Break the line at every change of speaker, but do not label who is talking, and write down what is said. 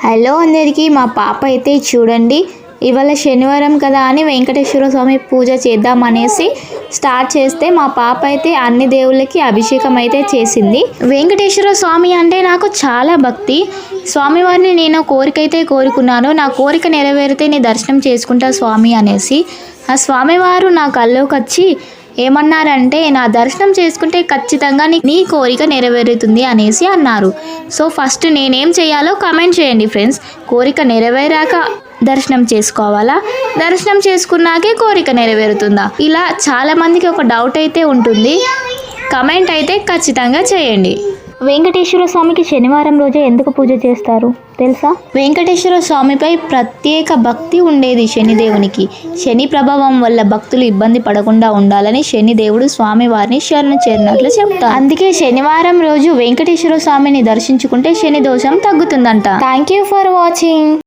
Hello అందరికీ, మా పాప అయితే చూడండి, ఇవాళ శనివారం కదా అని వెంకటేశ్వర స్వామి పూజ చేద్దామనేసి స్టార్ట్ చేస్తే మా పాప అయితే అన్ని దేవుళ్ళకి అభిషేకం అయితే చేసింది. వెంకటేశ్వర స్వామి అంటే నాకు చాలా భక్తి. స్వామివారిని నేను కోరిక అయితే కోరుకున్నాను, నా కోరిక నెరవేరితే నీ దర్శనం చేసుకుంటా స్వామి అనేసి. ఆ స్వామివారు నా కల్లోకి వచ్చి ఏమన్నారంటే, నా దర్శనం చేసుకుంటే ఖచ్చితంగా నీ కోరిక నెరవేరుతుంది అనేసి అన్నారు. సో ఫస్ట్ నేనేం చేయాలో కామెంట్ చేయండి ఫ్రెండ్స్. కోరిక నెరవేరాక దర్శనం చేసుకోవాలా, దర్శనం చేసుకున్నాకే కోరిక నెరవేరుతుందా? ఇలా చాలామందికి ఒక డౌట్ అయితే ఉంటుంది. కమెంట్ అయితే ఖచ్చితంగా చేయండి. వెంకటేశ్వర స్వామికి శనివారం రోజే ఎందుకు పూజ చేస్తారు తెలుసా? వెంకటేశ్వర స్వామిపై ప్రత్యేక భక్తి ఉండేది శనిదేవునికి. శని ప్రభావం వల్ల భక్తులు ఇబ్బంది పడకుండా ఉండాలని శనిదేవుడు స్వామివారిని శరణు చేరినట్లు చెప్తారు. అందుకే శనివారం రోజు వెంకటేశ్వర స్వామిని దర్శించుకుంటే శని దోషం తగ్గుతుందంట. Thank you for watching.